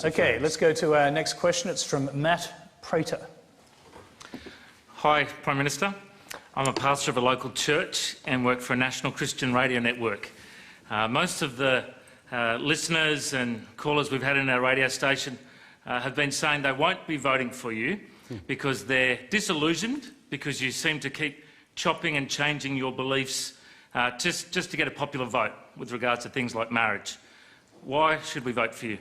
Okay, let's go to our next question. It's from Matt Prater. Hi, Prime Minister. I'm a pastor of a local church and work for a national Christian radio network. Most of the listeners and callers we've had in our radio station have been saying they won't be voting for you because they're disillusioned because you seem to keep chopping and changing your beliefs just to get a popular vote with regards to things like marriage. Why should we vote for you?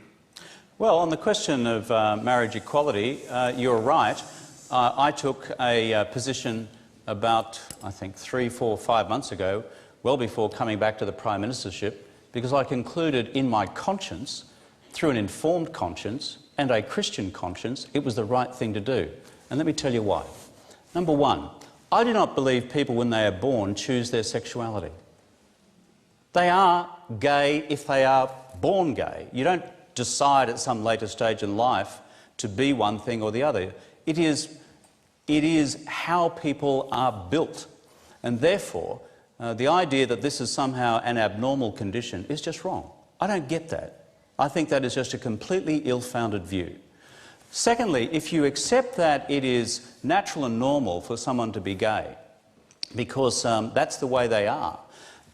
Well, on the question of marriage equality, you're right. I took a position about, I think, 3, 4, 5 months ago, well before coming back to the Prime Ministership, because I concluded in my conscience, through an informed conscience and a Christian conscience, it was the right thing to do. And let me tell you why. Number one, I do not believe people when they are born choose their sexuality. They are gay if they are born gay. You don't decide at some later stage in life to be one thing or the other. It is how people are built. And therefore, the idea that this is somehow an abnormal condition is just wrong. I don't get that. I think that is just a completely ill-founded view. Secondly, if you accept that it is natural and normal for someone to be gay, because that's the way they are,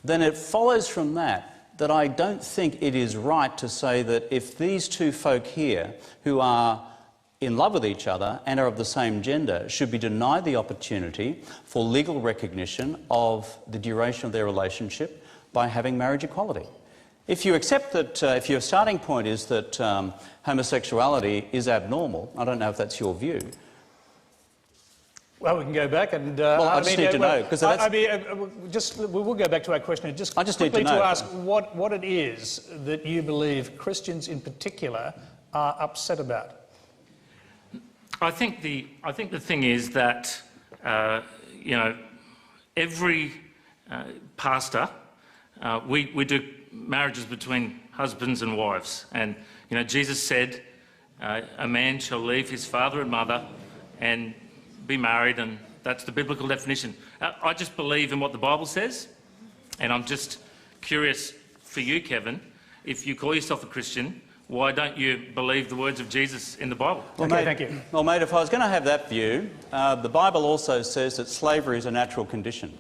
then it follows from that I don't think it is right to say that if these two folk here who are in love with each other and are of the same gender should be denied the opportunity for legal recognition of the duration of their relationship by having marriage equality. If you accept that, if your starting point is that homosexuality is abnormal, I don't know if that's your view. Well, we can go back and... well, I just need to know, because we'll go back to our question. I just quickly need to ask what it is that you believe Christians in particular are upset about. I think the thing is that you know, every pastor we do marriages between husbands and wives, and you know Jesus said a man shall leave his father and mother and be married, and that's the biblical definition. I just believe in what the Bible says, and I'm just curious for you, Kevin, if you call yourself a Christian, why don't you believe the words of Jesus in the Bible? Well, okay, mate, thank you. Well, mate, if I was going to have that view, the Bible also says that slavery is a natural condition.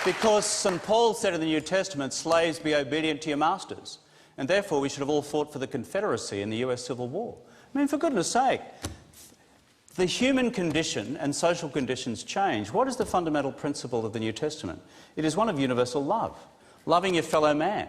Because St. Paul said in the New Testament, slaves, be obedient to your masters. And therefore we should have all fought for the Confederacy in the US Civil War. I mean, for goodness sake, the human condition and social conditions change. What is the fundamental principle of the New Testament? It is one of universal love, loving your fellow man.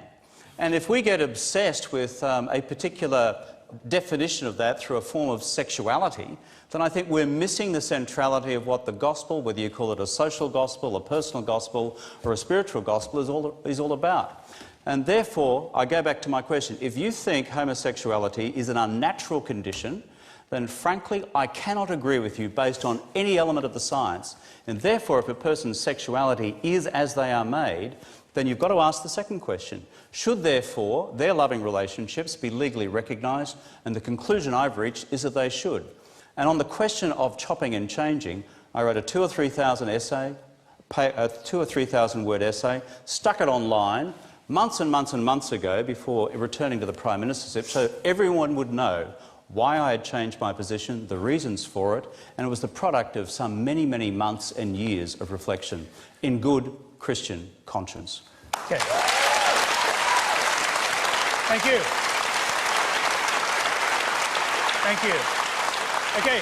And if we get obsessed with a particular definition of that through a form of sexuality, then I think we're missing the centrality of what the gospel, whether you call it a social gospel, a personal gospel, or a spiritual gospel, is all about. And therefore, I go back to my question. If you think homosexuality is an unnatural condition, then frankly, I cannot agree with you based on any element of the science. And therefore, if a person's sexuality is as they are made, then you've got to ask the second question. Should, therefore, their loving relationships be legally recognised? And the conclusion I've reached is that they should. And on the question of chopping and changing, I wrote a 2,000 or 3,000 essay, a 2,000 or 3,000 word essay, stuck it online months and months and months ago before returning to the Prime Ministership, so everyone would know why I had changed my position, the reasons for it, and it was the product of some many, many months and years of reflection in good Christian conscience. Okay. Thank you. Thank you. Okay.